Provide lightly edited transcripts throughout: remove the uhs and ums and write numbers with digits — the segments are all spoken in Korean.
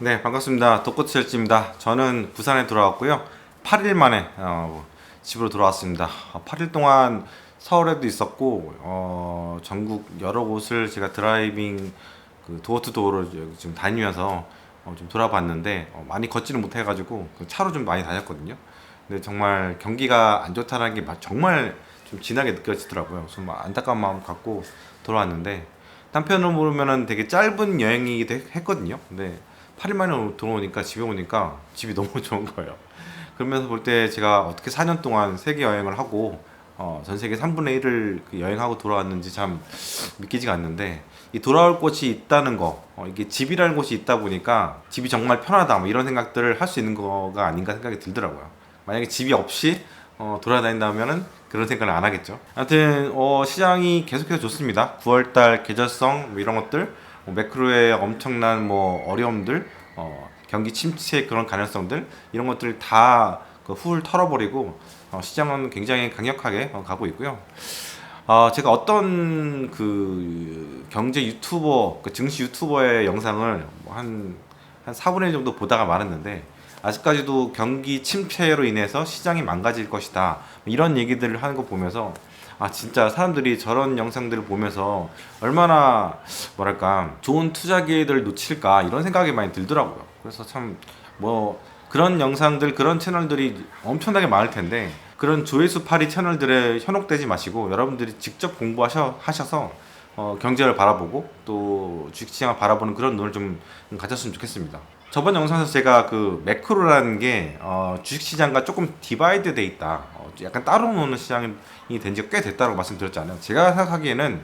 네, 반갑습니다. 독거치열지입니다. 저는 부산에 돌아왔고요. 8일 만에 집으로 돌아왔습니다. 8일 동안 서울에도 있었고 전국 여러 곳을 제가 드라이빙 도어 투 도어로 지금 다니면서 좀 돌아봤는데 많이 걷지는 못해가지고 차로 좀 많이 다녔거든요. 근데 정말 경기가 안 좋다는 게 정말 좀 진하게 느껴지더라고요. 좀 안타까운 마음 갖고 돌아왔는데 한편으로 보면은 되게 짧은 여행이기도 했거든요. 근데 8일 만에 들어오니까 집에 오니까 집이 너무 좋은 거예요. 그러면서 볼 때 제가 어떻게 4년 동안 세계 여행을 하고 전 세계 3분의 1을 여행하고 돌아왔는지 참 믿기지가 않는데 이 돌아올 곳이 있다는 거 이게 집이라는 곳이 있다 보니까 집이 정말 편하다 뭐 이런 생각들을 할 수 있는 거가 아닌가 생각이 들더라고요. 만약에 집이 없이 돌아다닌다면은 그런 생각을 안 하겠죠. 아무튼 시장이 계속해서 좋습니다. 9월달 계절성 뭐 이런 것들 매크로의 엄청난 뭐 어려움들 경기 침체 그런 가능성들 이런 것들 다 훌 털어버리고 시장은 굉장히 강력하게 가고 있고요. 제가 어떤 그 경제 유튜버, 그 증시 유튜버의 영상을 한 4분의 1 정도 보다가 말았는데, 아직까지도 경기 침체로 인해서 시장이 망가질 것이다. 이런 얘기들을 하는 거 보면서, 진짜 사람들이 저런 영상들을 보면서 얼마나, 뭐랄까, 좋은 투자 기회들을 놓칠까, 이런 생각이 많이 들더라고요. 그래서 참, 뭐, 그런 영상들, 그런 채널들이 엄청나게 많을 텐데, 그런 조회수 파리 채널들에 현혹되지 마시고 여러분들이 직접 공부하셔서 경제를 바라보고 또 주식시장을 바라보는 그런 눈을 좀 가졌으면 좋겠습니다. 저번 영상에서 제가 그 매크로라는 게 주식시장과 조금 디바이드 돼 있다. 약간 따로 노는 시장이 된 지가 꽤 됐다고 말씀드렸잖아요. 제가 생각하기에는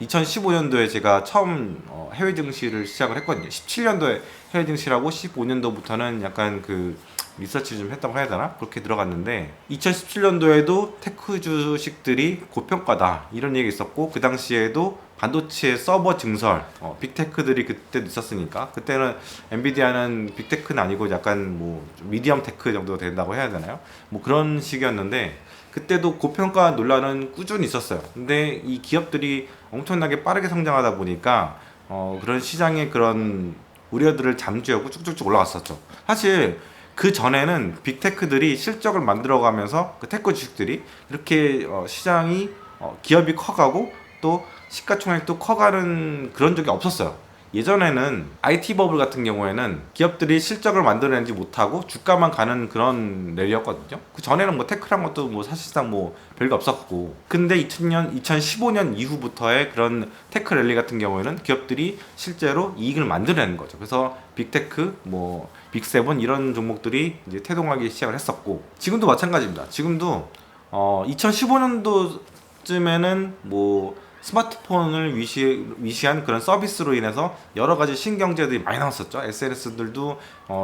2015년도에 제가 처음 해외 증시를 시작을 했거든요. 17년도에 해외 증시라고 15년도부터는 약간 그 리서치를 좀 했다고 해야 되나? 그렇게 들어갔는데 2017년도에도 테크 주식들이 고평가다 이런 얘기 있었고 그 당시에도 반도체 서버 증설 빅테크들이 그때도 있었으니까 그때는 엔비디아는 빅테크는 아니고 약간 뭐 미디엄 테크 정도 된다고 해야 되나요? 뭐 그런 식이었는데 그때도 고평가 논란은 꾸준히 있었어요. 근데 이 기업들이 엄청나게 빠르게 성장하다 보니까 그런 시장의 그런 우려들을 잠재우고 쭉쭉쭉 올라갔었죠. 사실 그 전에는 빅테크들이 실적을 만들어가면서 그 테크 주식들이 이렇게 시장이 기업이 커가고 또 시가총액도 커가는 그런 적이 없었어요. 예전에는 IT 버블 같은 경우에는 기업들이 실적을 만들어내지 못하고 주가만 가는 그런 랠리였거든요. 그 전에는 뭐 테크란 것도 뭐 사실상 뭐 별거 없었고. 근데 2015년 이후부터의 그런 테크 랠리 같은 경우에는 기업들이 실제로 이익을 만들어내는 거죠. 그래서 빅테크, 뭐 빅세븐 이런 종목들이 이제 태동하기 시작을 했었고 지금도 마찬가지입니다. 지금도 2015년도쯤에는 뭐 스마트폰을 위시한 그런 서비스로 인해서 여러 가지 신경제들이 많이 나왔었죠. SNS들도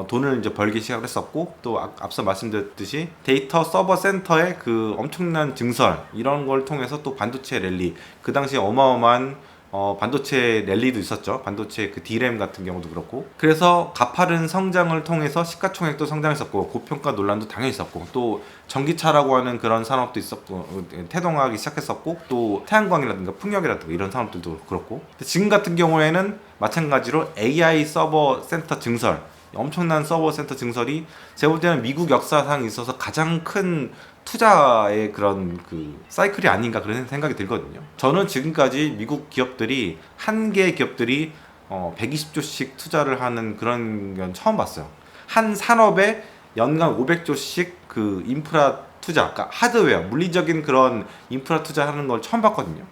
돈을 이제 벌기 시작을 했었고 또 앞서 말씀드렸듯이 데이터 서버 센터의 그 엄청난 증설 이런 걸 통해서 또 반도체 랠리 그 당시에 어마어마한 반도체 랠리도 있었죠. 반도체 그 D램 같은 경우도 그렇고. 그래서 가파른 성장을 통해서 시가총액도 성장했었고, 고평가 논란도 당연히 있었고, 또 전기차라고 하는 그런 산업도 있었고, 태동하기 시작했었고, 또 태양광이라든가 풍력이라든가 이런 산업들도 그렇고. 지금 같은 경우에는 마찬가지로 AI 서버 센터 증설, 엄청난 서버 센터 증설이 제가 볼 때는 미국 역사상 있어서 가장 큰 투자의 그런 그 사이클이 아닌가 그런 생각이 들거든요. 저는 지금까지 미국 기업들이 한 개의 기업들이 120조씩 투자를 하는 그런 건 처음 봤어요. 한 산업에 연간 500조씩 그 인프라 투자, 그러니까 하드웨어, 물리적인 그런 인프라 투자하는 걸 처음 봤거든요.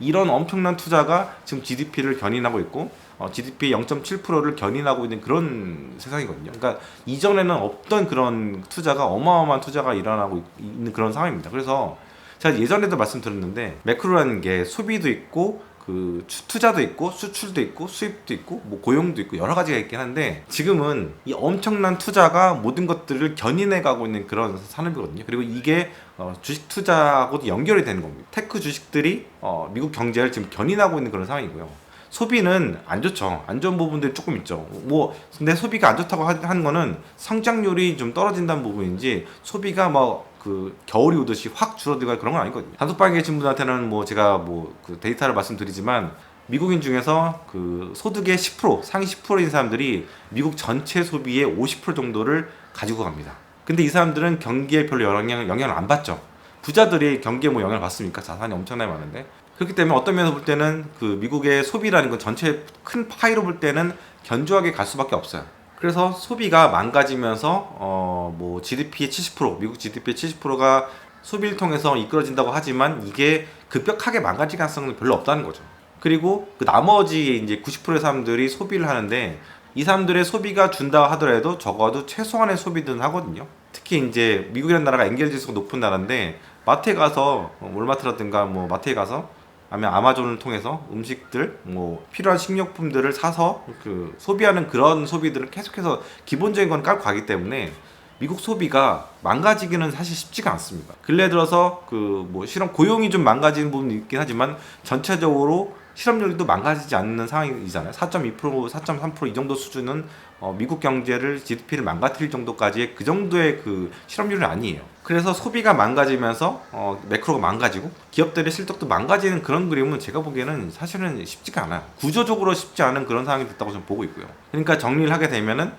이런 엄청난 투자가 지금 GDP를 견인하고 있고 GDP 0.7%를 견인하고 있는 그런 세상이거든요. 그러니까 이전에는 없던 그런 투자가 어마어마한 투자가 일어나고 있는 그런 상황입니다. 그래서 제가 예전에도 말씀드렸는데 매크로라는 게 소비도 있고 그 투자도 있고 수출도 있고 수입도 있고 뭐 고용도 있고 여러 가지가 있긴 한데 지금은 이 엄청난 투자가 모든 것들을 견인해 가고 있는 그런 산업이거든요. 그리고 이게 주식 투자하고도 연결이 되는 겁니다. 테크 주식들이 미국 경제를 지금 견인하고 있는 그런 상황이고요. 소비는 안 좋죠. 안 좋은 부분들이 조금 있죠. 뭐 근데 소비가 안 좋다고 하는 거는 성장률이 좀 떨어진다는 부분인지 소비가 뭐 그 겨울이 오듯이 확 줄어들고 그런 건 아니거든요. 단톡방에 계신 분한테는 뭐 제가 뭐 그 데이터를 말씀드리지만 미국인 중에서 그 소득의 10% 상위 10%인 사람들이 미국 전체 소비의 50% 정도를 가지고 갑니다. 근데 이 사람들은 경기에 별로 영향을 안 받죠. 부자들이 경기에 뭐 영향을 받습니까? 자산이 엄청나게 많은데. 그렇기 때문에 어떤 면에서 볼 때는 그 미국의 소비라는 건 전체 큰 파이로 볼 때는 견조하게 갈 수밖에 없어요. 그래서 소비가 망가지면서 뭐 GDP의 70% 미국 GDP의 70%가 소비를 통해서 이끌어진다고 하지만 이게 급격하게 망가질 가능성은 별로 없다는 거죠. 그리고 그 나머지 이제 90%의 사람들이 소비를 하는데 이 사람들의 소비가 준다 하더라도 적어도 최소한의 소비든 하거든요. 특히 이제 미국이라는 나라가 엔겔 지수가 높은 나라인데 마트에 가서 월마트라든가 뭐 마트에 가서 아니면 아마존을 통해서 음식들 뭐 필요한 식료품들을 사서 그 소비하는 그런 소비들을 계속해서 기본적인 건 깔고 가기 때문에 미국 소비가 망가지기는 사실 쉽지가 않습니다. 근래 들어서 그 뭐 실험 고용이 좀 망가지는 부분이 있긴 하지만 전체적으로 실업률도 망가지지 않는 상황이잖아요. 4.2%, 4.3%이 정도 수준은 미국 경제를 GDP를 망가뜨릴 정도까지의 그 정도의 그 실업률은 아니에요. 그래서 소비가 망가지면서 매크로가 망가지고 기업들의 실적도 망가지는 그런 그림은 제가 보기에는 사실은 쉽지가 않아요. 구조적으로 쉽지 않은 그런 상황이 됐다고 저는 보고 있고요. 그러니까 정리를 하게 되면은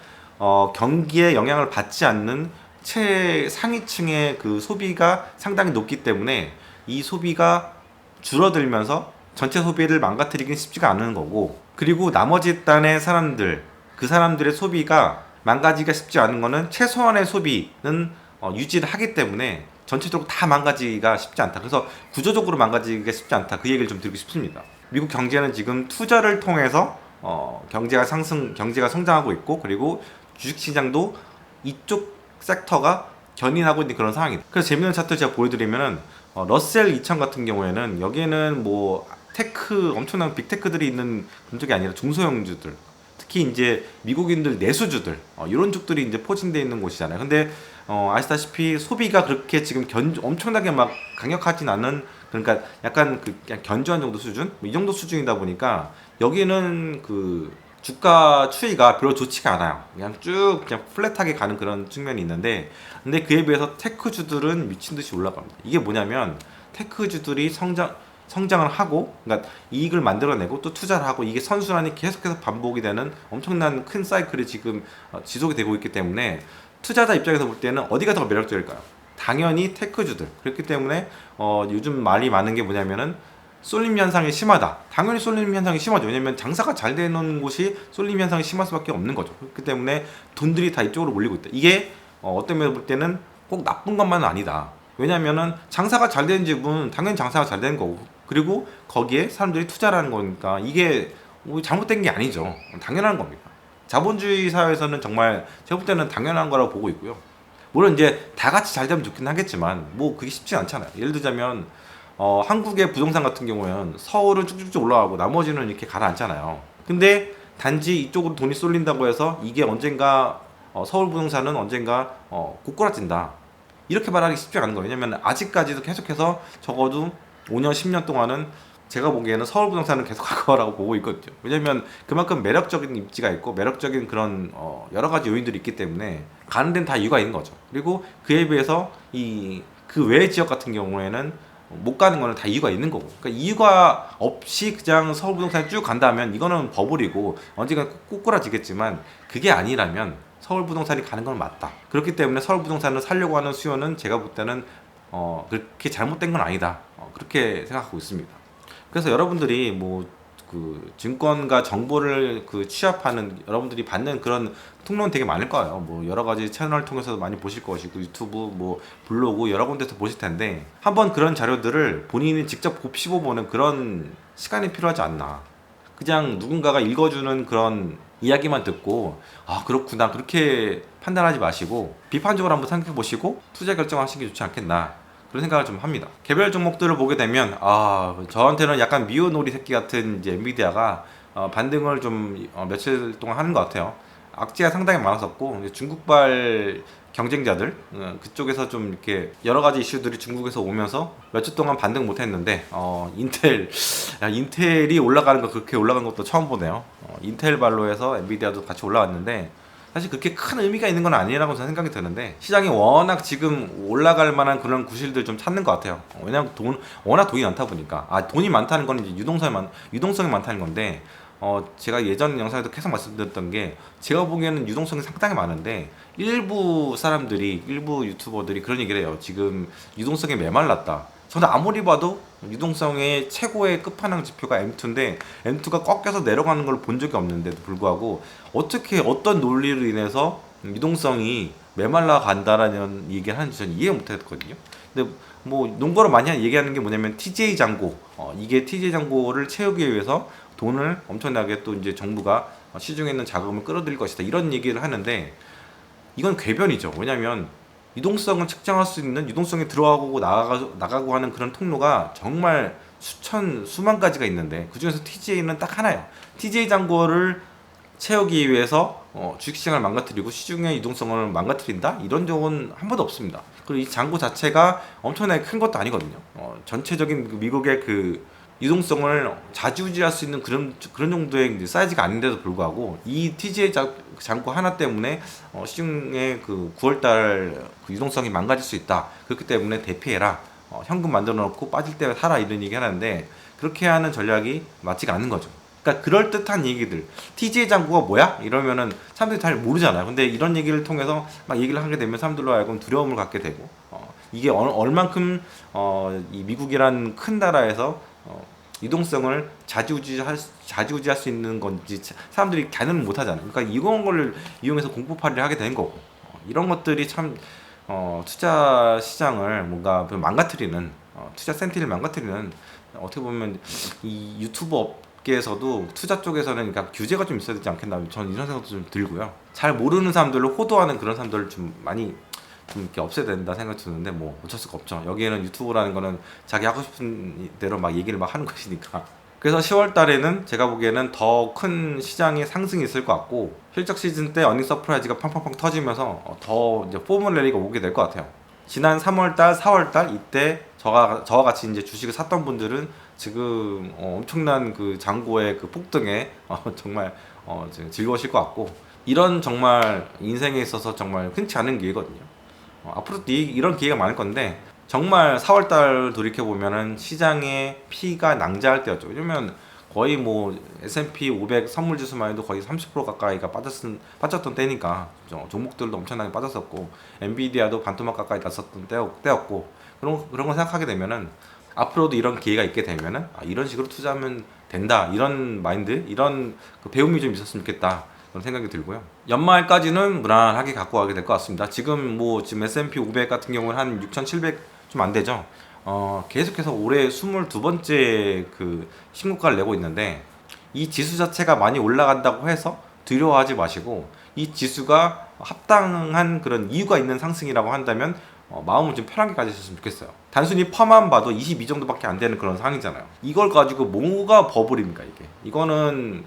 경기에 영향을 받지 않는 최상위층의 그 소비가 상당히 높기 때문에 이 소비가 줄어들면서 전체 소비를 망가뜨리긴 쉽지가 않은 거고, 그리고 나머지 단의 사람들 그 사람들의 소비가 망가지기가 쉽지 않은 거는 최소한의 소비는 유지를 하기 때문에 전체적으로 다 망가지기가 쉽지 않다. 그래서 구조적으로 망가지기가 쉽지 않다. 그 얘기를 좀 드리고 싶습니다. 미국 경제는 지금 투자를 통해서 경제가 성장하고 있고, 그리고 주식시장도 이쪽 섹터가 견인하고 있는 그런 상황입니다. 그래서 재밌는 차트 제가 보여드리면은 러셀 2000 같은 경우에는 여기에는 뭐 테크 엄청난 빅테크들이 있는 그런 쪽이 아니라 중소형주들, 특히 이제 미국인들 내수주들 이런 쪽들이 이제 포진되어 있는 곳이잖아요. 근데 아시다시피 소비가 그렇게 지금 엄청나게 막 강력하진 않은, 그러니까 약간 그 그냥 견조한 정도 수준, 이 정도 수준이다 보니까 여기는 그 주가 추이가 별로 좋지가 않아요. 그냥 플랫하게 가는 그런 측면이 있는데, 근데 그에 비해서 테크주들은 미친 듯이 올라갑니다. 이게 뭐냐면 테크주들이 성장을 하고, 그러니까 이익을 만들어내고 또 투자를 하고, 이게 선순환이 계속해서 반복이 되는 엄청난 큰 사이클이 지금 지속이 되고 있기 때문에 투자자 입장에서 볼 때는 어디가 더 매력적일까요? 당연히 테크주들. 그렇기 때문에 요즘 말이 많은 게 뭐냐면은 쏠림 현상이 심하다. 당연히 쏠림 현상이 심하죠. 왜냐면 장사가 잘 되는 곳이 쏠림 현상이 심할 수밖에 없는 거죠. 그렇기 때문에 돈들이 다 이쪽으로 몰리고 있다. 이게 어떤 면에서 볼 때는 꼭 나쁜 것만은 아니다. 왜냐면은 장사가 잘 되는 집은 당연히 장사가 잘 되는 거고, 그리고 거기에 사람들이 투자를 하는 거니까 이게 뭐 잘못된 게 아니죠. 당연한 겁니다. 자본주의 사회에서는 정말 제가 볼 때는 당연한 거라고 보고 있고요. 물론 이제 다 같이 잘 되면 좋긴 하겠지만 뭐 그게 쉽지 않잖아요. 예를 들자면 한국의 부동산 같은 경우에는 서울은 쭉쭉쭉 올라가고 나머지는 이렇게 가라앉잖아요. 근데 단지 이쪽으로 돈이 쏠린다고 해서 이게 언젠가 서울 부동산은 언젠가 고꾸라진다, 이렇게 말하기 쉽지 않은 거예요. 왜냐면 아직까지도 계속해서 적어도 5년 10년 동안은 제가 보기에는 서울 부동산은 계속 갈 거라고 보고 있거든요. 왜냐면 그만큼 매력적인 입지가 있고 매력적인 그런 여러 가지 요인들이 있기 때문에 가는 데는 다 이유가 있는 거죠. 그리고 그에 비해서 그 외의 지역 같은 경우에는 못 가는 거는 다 이유가 있는 거고, 그러니까 이유가 없이 그냥 서울 부동산에 쭉 간다면 이거는 버블이고 언젠가 꼬꾸라지겠지만, 그게 아니라면 서울 부동산이 가는 건 맞다. 그렇기 때문에 서울 부동산을 살려고 하는 수요는 제가 볼 때는 그렇게 잘못된 건 아니다. 그렇게 생각하고 있습니다. 그래서 여러분들이 뭐 그 증권가 정보를 그 취합하는 여러분들이 받는 그런 통로는 되게 많을 거예요. 뭐 여러 가지 채널을 통해서도 많이 보실 것이고, 유튜브, 뭐 블로그 여러 군데서 보실 텐데, 한번 그런 자료들을 본인이 직접 곱씹어보는 그런 시간이 필요하지 않나. 그냥 누군가가 읽어주는 그런 이야기만 듣고 그렇구나, 그렇게 판단하지 마시고 비판적으로 한번 생각해 보시고 투자 결정하시는 게 좋지 않겠나, 그런 생각을 좀 합니다. 개별 종목들을 보게 되면 저한테는 약간 미운오리 새끼 같은 이제 엔비디아가 반등을 좀 며칠 동안 하는 것 같아요. 악재가 상당히 많았었고, 중국발 경쟁자들 그쪽에서 좀 이렇게 여러 가지 이슈들이 중국에서 오면서 며칠 동안 반등 못했는데 인텔이 올라가는 거, 그렇게 올라간 것도 처음 보네요. 인텔 발로 해서 엔비디아도 같이 올라왔는데 사실 그렇게 큰 의미가 있는 건 아니라고 저는 생각이 드는데 시장이 워낙 지금 올라갈 만한 그런 구실들 좀 찾는 것 같아요. 왜냐하면 워낙 돈이 많다 보니까 돈이 많다는 건 이제 유동성이 많다는 건데 제가 예전 영상에도 계속 말씀드렸던 게 제가 보기에는 유동성이 상당히 많은데 일부 사람들이 일부 유튜버들이 그런 얘기를 해요. 지금 유동성이 메말랐다. 저는 아무리 봐도 유동성의 최고의 끝판왕 지표가 M2인데 M2가 꺾여서 내려가는 걸 본 적이 없는데도 불구하고 어떻게 어떤 논리로 인해서 유동성이 메말라 간다라는 얘기를 하는지 저는 이해 못했거든요. 근데 뭐 농구로 많이 얘기하는 게 뭐냐면 TJ 잔고 이게 TJ 잔고를 채우기 위해서 돈을 엄청나게 또 이제 정부가 시중에 있는 자금을 끌어들일 것이다 이런 얘기를 하는데 이건 궤변이죠. 왜냐하면 유동성을 측정할 수 있는 유동성이 들어가고 나가고 하는 그런 통로가 정말 수만 가지가 있는데 그 중에서 TJ는 딱 하나예요. TJ 잔고를 채우기 위해서 주식시장을 망가뜨리고 시중의 유동성을 망가뜨린다? 이런 적은 한 번도 없습니다. 그리고 이 잔고 자체가 엄청나게 큰 것도 아니거든요. 전체적인 미국의 그 유동성을 좌지우지할 수 있는 그런 정도의 이제 사이즈가 아닌데도 불구하고 이 TGA 잔고 하나 때문에 시중에 그 9월달 그 유동성이 망가질 수 있다. 그렇기 때문에 대피해라. 현금 만들어 놓고 빠질 때 사라 이런 얘기 하는데 그렇게 하는 전략이 맞지가 않는 거죠. 그러니까 그럴듯한 얘기들 TGA 잔고가 뭐야? 이러면은 사람들이 잘 모르잖아요. 근데 이런 얘기를 통해서 막 얘기를 하게 되면 사람들로 하여금 두려움을 갖게 되고 이게 얼만큼 이 미국이란 큰 나라에서 유동성을 좌지우지할 수 있는 건지 사람들이 가늠을 못하잖아요. 그러니까 이런 걸 이용해서 공포팔이를 하게 된 거고 이런 것들이 참 투자 시장을 뭔가 망가뜨리는 투자 센티를 망가뜨리는 어떻게 보면 이 유튜브 업계에서도 투자 쪽에서는 그러니까 규제가 좀 있어야 되지 않겠나 저는 이런 생각도 좀 들고요. 잘 모르는 사람들을 호도하는 그런 사람들을 좀 많이 좀 이렇게 없애야 된다 생각이 드는데 뭐 어쩔 수가 없죠. 여기에는 유튜브라는 거는 자기 하고 싶은 대로 막 얘기를 막 하는 것이니까. 그래서 10월 달에는 제가 보기에는 더 큰 시장의 상승이 있을 것 같고 실적 시즌 때 어닝 서프라이즈가 팡팡팡 터지면서 더 이제 포멀 랠리가 오게 될 것 같아요. 지난 3월 달, 4월 달 이때 저와 같이 이제 주식을 샀던 분들은 지금 엄청난 그 잔고의 그 폭등에 정말 즐거우실 것 같고 이런 정말 인생에 있어서 정말 흔치 않은 기회거든요. 앞으로도 이런 기회가 많을 건데 정말 4월달 돌이켜보면은 시장의 피가 낭자할 때였죠. 왜냐면 거의 뭐 S&P 500 선물지수만 해도 거의 30% 가까이가 빠졌던 때니까 종목들도 엄청나게 빠졌었고 엔비디아도 반토막 가까이 났었던 때였고 그런 거 생각하게 되면은 앞으로도 이런 기회가 있게 되면은 이런 식으로 투자하면 된다 이런 마인드 이런 그 배움이 좀 있었으면 좋겠다 그런 생각이 들고요. 연말까지는 무난하게 갖고 가게 될 것 같습니다. 지금 S&P 500 같은 경우는 한 6,700 좀 안 되죠. 계속해서 올해 22번째 그 신고가를 내고 있는데 이 지수 자체가 많이 올라간다고 해서 두려워하지 마시고 이 지수가 합당한 그런 이유가 있는 상승이라고 한다면 마음을 좀 편하게 가지셨으면 좋겠어요. 단순히 퍼만 봐도 22 정도밖에 안 되는 그런 상황이잖아요. 이걸 가지고 뭐가 버블입니까 이게? 이거는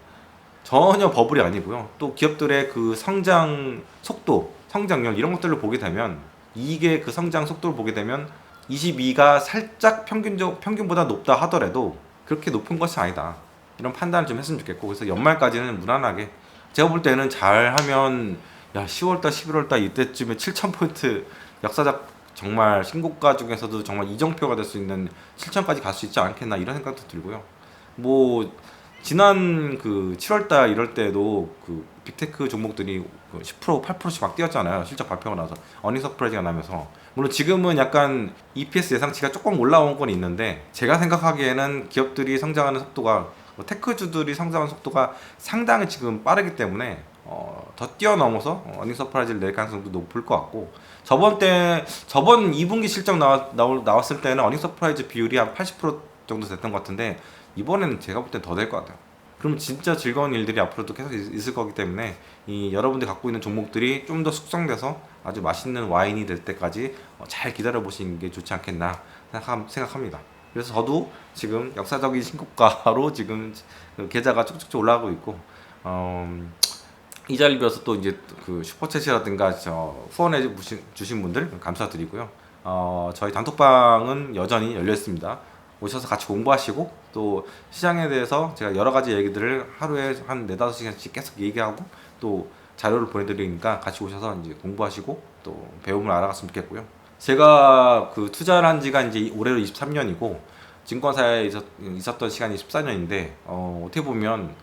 전혀 버블이 아니고요. 또 기업들의 그 성장 속도, 성장률 이런 것들을 보게 되면 이게 그 성장 속도를 보게 되면 22가 살짝 평균보다 높다 하더라도 그렇게 높은 것이 아니다. 이런 판단을 좀 했으면 좋겠고 그래서 연말까지는 무난하게 제가 볼 때는 잘하면 10월달, 11월달 이때쯤에 7,000포인트 역사적 정말 신고가 중에서도 정말 이정표가 될 수 있는 7,000까지 갈 수 있지 않겠나 이런 생각도 들고요. 뭐 지난 그 7월달 이럴 때도 그 빅테크 종목들이 10% 8%씩 막 뛰었잖아요. 실적 발표가 나서 어닝 서프라이즈가 나면서 물론 지금은 약간 EPS 예상치가 조금 올라온 건 있는데 제가 생각하기에는 기업들이 성장하는 속도가 테크주들이 성장하는 속도가 상당히 지금 빠르기 때문에 더 뛰어넘어서 어닝 서프라이즈를 낼 가능성도 높을 것 같고 저번 2분기 실적 나왔을 때는 어닝 서프라이즈 비율이 한 80% 정도 됐던 것 같은데 이번에는 제가 볼 땐 더 될 것 같아요. 그러면 진짜 즐거운 일들이 앞으로도 계속 있을 거기 때문에 이 여러분들이 갖고 있는 종목들이 좀 더 숙성돼서 아주 맛있는 와인이 될 때까지 잘 기다려 보시는 게 좋지 않겠나 생각합니다. 그래서 저도 지금 역사적인 신고가로 지금 그 계좌가 쭉쭉 올라가고 있고 이 자리를 빌어서 또 이제 그 슈퍼챗이라든가 후원해 주신 분들 감사드리고요. 저희 단톡방은 여전히 열려 있습니다. 오셔서 같이 공부하시고 또 시장에 대해서 제가 여러 가지 얘기들을 하루에 한 4-5시간씩 계속 얘기하고 또 자료를 보내드리니까 같이 오셔서 이제 공부하시고 또 배움을 알아갔으면 좋겠고요. 제가 그 투자를 한 지가 이제 올해로 23년이고 증권사에 있었던 시간이 14년인데 어떻게 보면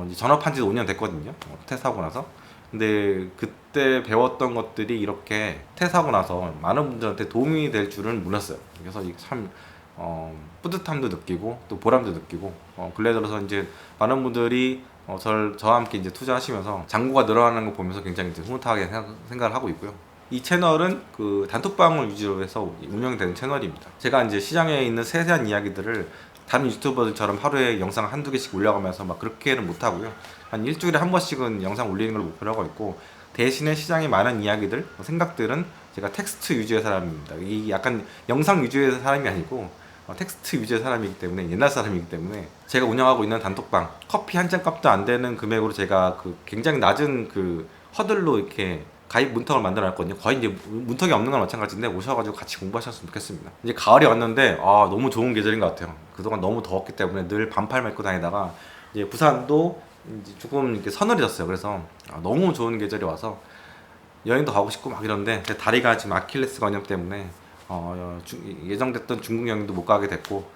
이제 전업한 지 5년 됐거든요. 퇴사하고 나서. 근데 그때 배웠던 것들이 이렇게 퇴사하고 나서 많은 분들한테 도움이 될 줄은 몰랐어요. 그래서 참 뿌듯함도 느끼고 또 보람도 느끼고 근래 들어서 이제 많은 분들이 저와 함께 이제 투자하시면서 잔고가 늘어나는 거 보면서 굉장히 이제 흐뭇하게 생각을 하고 있고요. 이 채널은 그 단톡방을 위주로 해서 운영되는 채널입니다. 제가 이제 시장에 있는 세세한 이야기들을 다른 유튜버들처럼 하루에 영상 한두 개씩 올려가면서 막 그렇게는 못하고요. 한 일주일에 한 번씩은 영상 올리는 걸 목표로 하고 있고, 대신에 시장에 많은 이야기들, 생각들은 제가 텍스트 위주의 사람입니다. 이 약간 영상 위주의 사람이 아니고 텍스트 위주의 사람이기 때문에, 옛날 사람이기 때문에 제가 운영하고 있는 단톡방, 커피 한 잔 값도 안 되는 금액으로 제가 그 굉장히 낮은 그 허들로 이렇게 가입 문턱을 만들어 놨거든요. 거의 이제 문턱이 없는 건 마찬가지인데 오셔가지고 같이 공부하셨으면 좋겠습니다. 이제 가을이 왔는데 너무 좋은 계절인 것 같아요. 그동안 너무 더웠기 때문에 늘 반팔 입고 다니다가 이제 부산도 이제 조금 이렇게 서늘해졌어요. 그래서 너무 좋은 계절이 와서 여행도 가고 싶고 막 이런데 제 다리가 지금 아킬레스 건염 때문에 예정됐던 중국 여행도 못 가게 됐고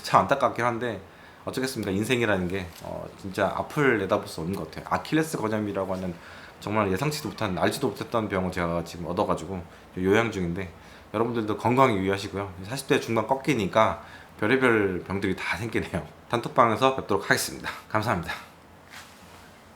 참 안타깝긴 한데 어쩌겠습니까. 인생이라는 게 진짜 앞을 내다볼 수 없는 것 같아요. 아킬레스 건염이라고 하는 정말 예상치도 못한, 알지도 못했던 병을 제가 지금 얻어가지고 요양 중인데, 여러분들도 건강히 유의하시고요. 40대 중반 꺾이니까 별의별 병들이 다 생기네요. 단톡방에서 뵙도록 하겠습니다. 감사합니다.